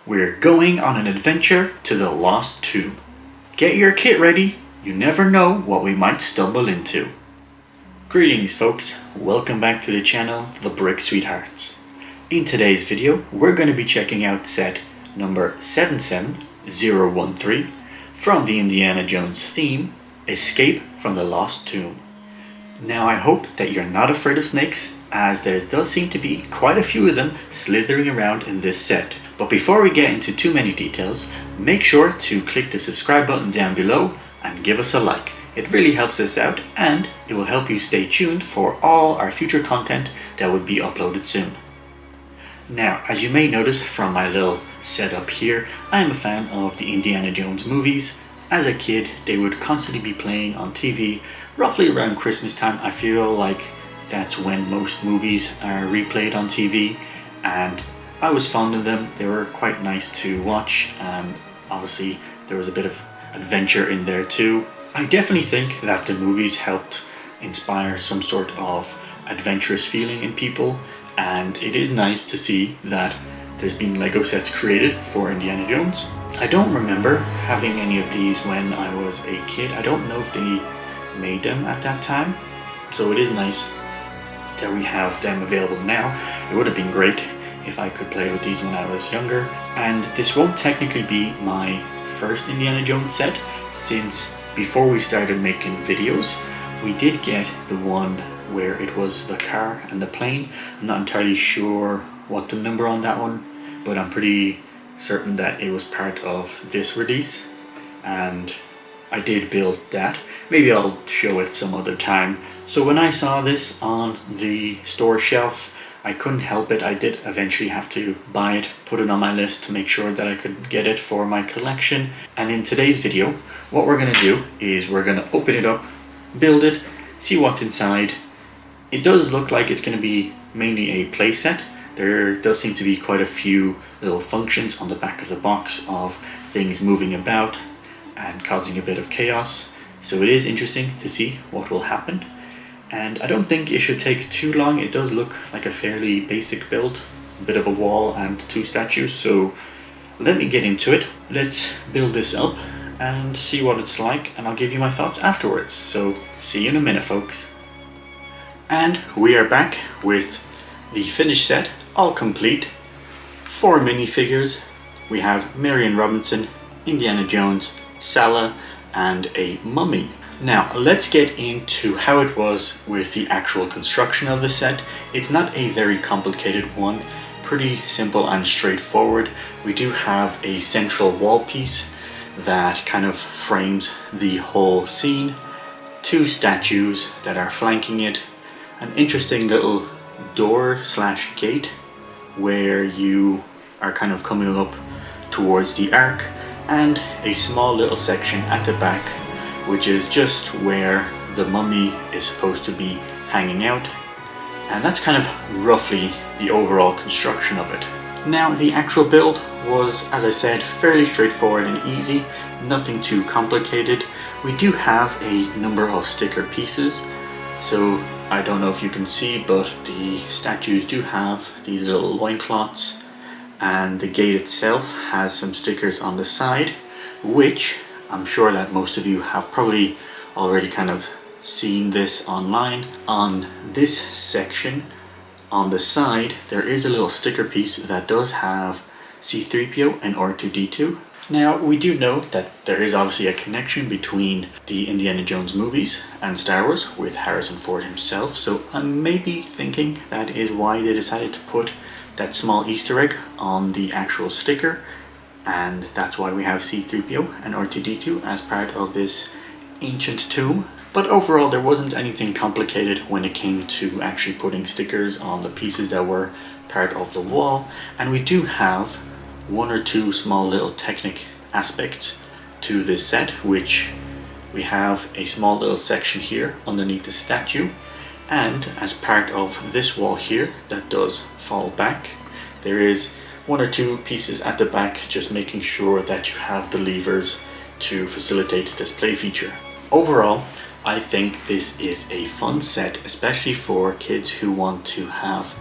We're going on an adventure to the Lost Tomb. Get your kit ready, you never know what we might stumble into. Greetings folks, welcome back to the channel, The Brick Sweethearts. In today's video, we're going to be checking out set number 77013 from the Indiana Jones theme, Escape from the Lost Tomb. Now I hope that you're not afraid of snakes, as there does seem to be quite a few of them slithering around in this set. But before we get into too many details, make sure to click the subscribe button down below and give us a like. It really helps us out and it will help you stay tuned for all our future content that will be uploaded soon. Now, as you may notice from my little setup here, I am a fan of the Indiana Jones movies. As a kid, they would constantly be playing on TV roughly around Christmas time. I feel like that's when most movies are replayed on TV, and I was fond of them. They were quite nice to watch, and obviously there was a bit of adventure in there too. I definitely think that the movies helped inspire some sort of adventurous feeling in people, and it is nice to see that there's been Lego sets created for Indiana Jones. I don't remember having any of these when I was a kid. I don't know if they made them at that time, so it is nice that we have them available now. It would have been great if I could play with these when I was younger. And this won't technically be my first Indiana Jones set, since before we started making videos, we did get the one where it was the car and the plane. I'm not entirely sure what the number on that one, but I'm pretty certain that it was part of this release, and I did build that. Maybe I'll show it some other time. So when I saw this on the store shelf, I couldn't help it. I did eventually have to buy it, put it on my list to make sure that I could get it for my collection. And in today's video, what we're going to do is we're going to open it up, build it, see what's inside. It does look like it's going to be mainly a playset. There does seem to be quite a few little functions on the back of the box of things moving about and causing a bit of chaos. So it is interesting to see what will happen. And I don't think it should take too long. It does look like a fairly basic build, a bit of a wall and two statues. So let me get into it. Let's build this up and see what it's like, and I'll give you my thoughts afterwards. So see you in a minute, folks. And we are back with the finished set, all complete. 4 minifigures. We have Marion Robinson, Indiana Jones, Sala, and a mummy. Now let's get into how it was with the actual construction of the set. It's not a very complicated one, pretty simple and straightforward. We do have a central wall piece that kind of frames the whole scene, 2 statues that are flanking it, an interesting little door / gate where you are kind of coming up towards the arc, and a small little section at the back, which is just where the mummy is supposed to be hanging out. And that's kind of roughly the overall construction of it. Now the actual build was, as I said, fairly straightforward and easy, nothing too complicated. We do have a number of sticker pieces, so I don't know if you can see, but the statues do have these little loincloths, and the gate itself has some stickers on the side, which I'm sure that most of you have probably already kind of seen this online. On this section, on the side, there is a little sticker piece that does have C-3PO and R2-D2. Now, we do know that there is obviously a connection between the Indiana Jones movies and Star Wars with Harrison Ford himself, so I'm maybe thinking that is why they decided to put that small Easter egg on the actual sticker, and that's why we have C-3PO and R2-D2 as part of this ancient tomb. But overall, there wasn't anything complicated when it came to actually putting stickers on the pieces that were part of the wall, and we do have 1 or 2 small little technic aspects to this set, which we have a small little section here underneath the statue, and as part of this wall here that does fall back, there is 1 or 2 pieces at the back, just making sure that you have the levers to facilitate this play feature. Overall, I think this is a fun set, especially for kids who want to have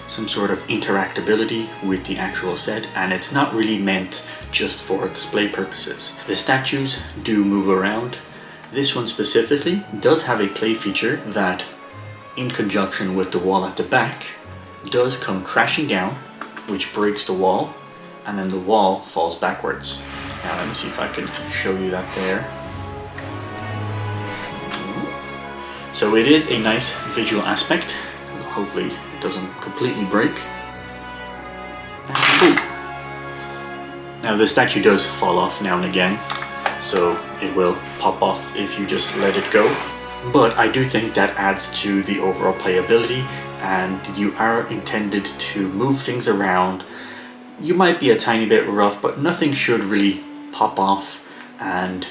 some sort of interactability with the actual set, and it's not really meant just for display purposes. The statues do move around. This one specifically does have a play feature that, in conjunction with the wall at the back, does come crashing down, which breaks the wall, and then the wall falls backwards. Now let me see if I can show you that there. So it is a nice visual aspect. Hopefully it doesn't completely break. And now the statue does fall off now and again, so it will pop off if you just let it go. But I do think that adds to the overall playability, and you are intended to move things around. You might be a tiny bit rough, but nothing should really pop off, and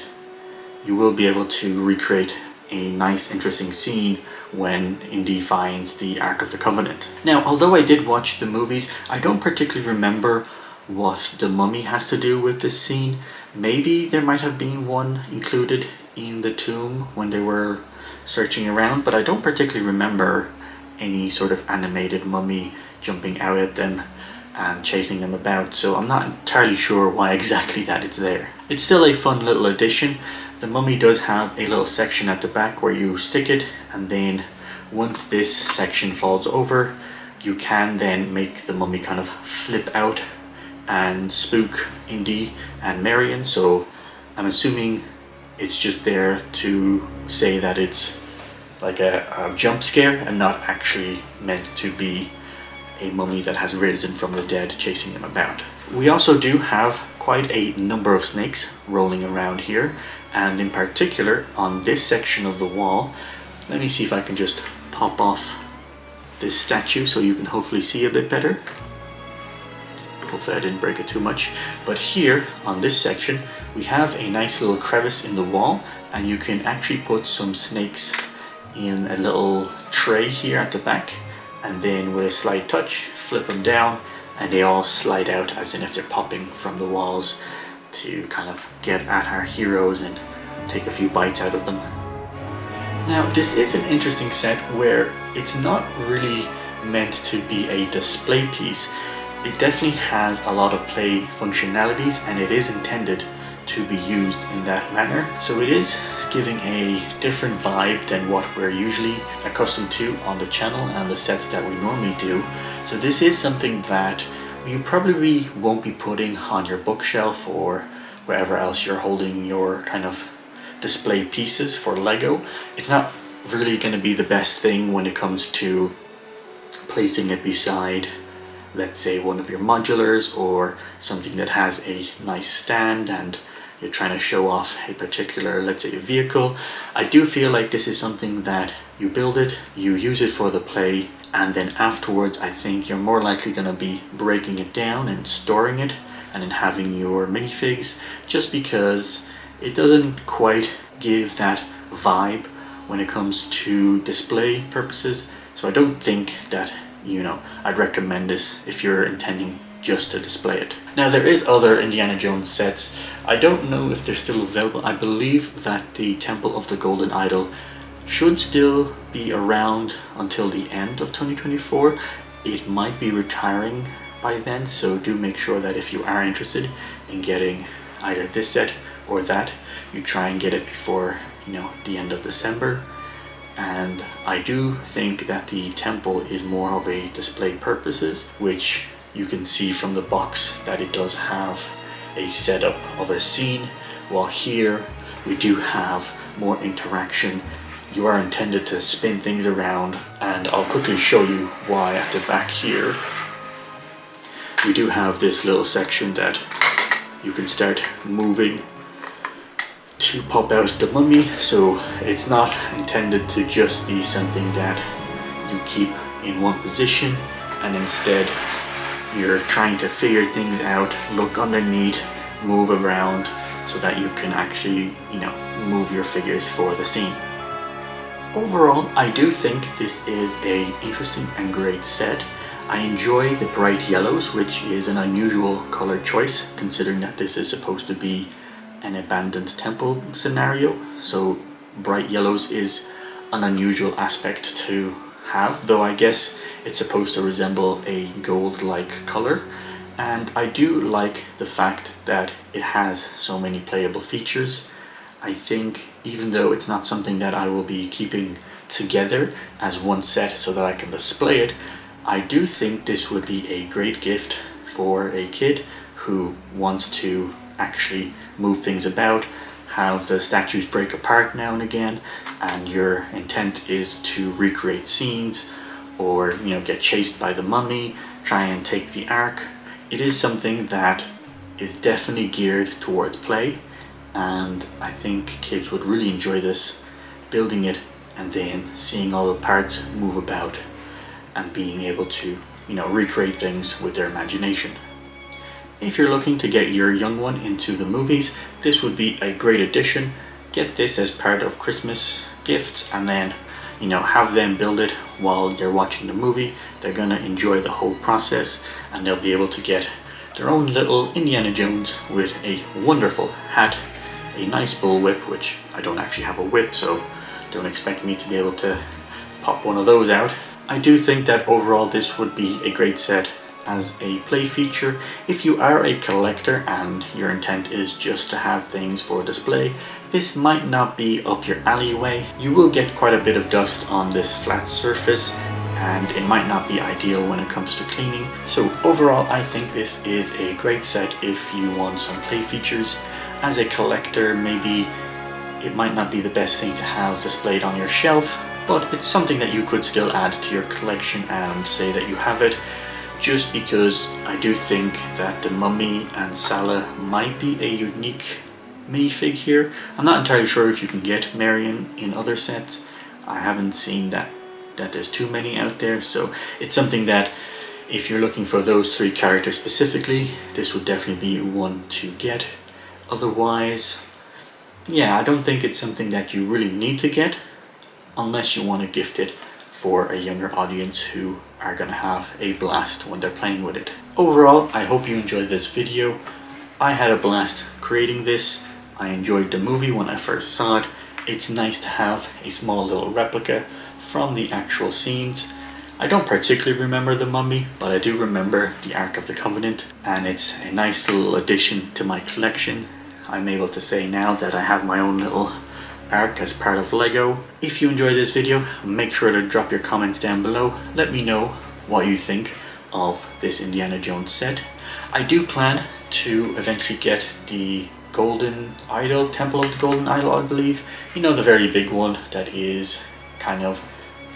you will be able to recreate a nice interesting scene when Indy finds the Ark of the Covenant. Now, although I did watch the movies, I don't particularly remember what the mummy has to do with this scene. Maybe there might have been one included in the tomb when they were searching around, but I don't particularly remember any sort of animated mummy jumping out at them and chasing them about, so I'm not entirely sure why exactly that it's there. It's still a fun little addition. The mummy does have a little section at the back where you stick it, and then once this section falls over, you can then make the mummy kind of flip out and spook Indy and Marion. So I'm assuming it's just there to say that it's like a jump scare and not actually meant to be a mummy that has risen from the dead chasing them about. We also do have quite a number of snakes rolling around here, and in particular on this section of the wall. Let me see if I can just pop off this statue so you can hopefully see a bit better. Hopefully I didn't break it too much. But here on this section we have a nice little crevice in the wall, and you can actually put some snakes in a little tray here at the back, and then with a slight touch flip them down and they all slide out as in if they're popping from the walls to kind of get at our heroes and take a few bites out of them. Now this is an interesting set where it's not really meant to be a display piece. It definitely has a lot of play functionalities, and it is intended to be used in that manner. So it is giving a different vibe than what we're usually accustomed to on the channel and the sets that we normally do. So this is something that you probably won't be putting on your bookshelf or wherever else you're holding your kind of display pieces for Lego. It's not really going to be the best thing when it comes to placing it beside, let's say, one of your modulars or something that has a nice stand and you're trying to show off a particular, let's say, a vehicle. I do feel like this is something that you build it, you use it for the play, and then afterwards I think you're more likely going to be breaking it down and storing it and then having your minifigs, just because it doesn't quite give that vibe when it comes to display purposes. So I don't think that, you know, I'd recommend this if you're intending just to display it. Now there is other Indiana Jones sets. I don't know if they're still available. I believe that the Temple of the Golden Idol should still be around until the end of 2024. It might be retiring by then, so do make sure that if you are interested in getting either this set or that, you try and get it before, you know, the end of December. And I do think that the temple is more of a display purposes, which you can see from the box that it does have a setup of a scene, while here we do have more interaction. You are intended to spin things around, and I'll quickly show you why at the back here. We do have this little section that you can start moving to pop out the mummy, so it's not intended to just be something that you keep in one position, and instead you're trying to figure things out, look underneath, move around, so that you can actually, you know, move your figures for the scene. Overall, I do think this is a interesting and great set. I enjoy the bright yellows, which is an unusual color choice considering that this is supposed to be an abandoned temple scenario. So bright yellows is an unusual aspect to have, though I guess It's supposed to resemble a gold-like color, and I do like the fact that it has so many playable features. I think even though it's not something that I will be keeping together as one set so that I can display it, I do think this would be a great gift for a kid who wants to actually move things about, have the statues break apart now and again, and your intent is to recreate scenes or, you know, get chased by the mummy, try and take the Ark. It is something that is definitely geared towards play, and I think kids would really enjoy this, building it and then seeing all the parts move about and being able to, you know, recreate things with their imagination. If you're looking to get your young one into the movies, this would be a great addition. Get this as part of Christmas gifts, and then, you know, have them build it while they're watching the movie. They're gonna enjoy the whole process, and they'll be able to get their own little Indiana Jones with a wonderful hat, a nice bullwhip, which I don't actually have a whip, so don't expect me to be able to pop one of those out. I do think that overall this would be a great set as a play feature. If you are a collector and your intent is just to have things for display, this might not be up your alleyway. You will get quite a bit of dust on this flat surface, and it might not be ideal when it comes to cleaning. So overall, I think this is a great set if you want some play features. As a collector, maybe it might not be the best thing to have displayed on your shelf, but it's something that you could still add to your collection and say that you have it, just because I do think that the Mummy and Sallah might be a unique minifig here. I'm not entirely sure if you can get Marion in other sets. I haven't seen that there's too many out there, so it's something that if you're looking for those three characters specifically, this would definitely be one to get. Otherwise, yeah, I don't think it's something that you really need to get unless you want to gift it for a younger audience who are going to have a blast when they're playing with it. Overall, I hope you enjoyed this video. I had a blast creating this. I enjoyed the movie when I first saw it. It's nice to have a small little replica from the actual scenes. I don't particularly remember the Mummy, but I do remember the Ark of the Covenant, and it's a nice little addition to my collection. I'm able to say now that I have my own little Ark as part of Lego. If you enjoyed this video, make sure to drop your comments down below. Let me know what you think of this Indiana Jones set. I do plan to eventually get the Golden Idol, Temple of the Golden Idol, I believe. You know, the very big one that is kind of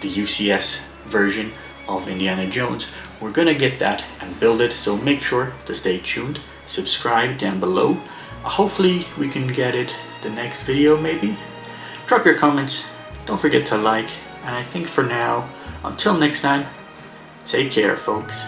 the UCS version of Indiana Jones. We're gonna get that and build it, so make sure to stay tuned. Subscribe down below. Hopefully we can get it the next video maybe. Drop your comments, don't forget to like, and I think for now, until next time, take care folks.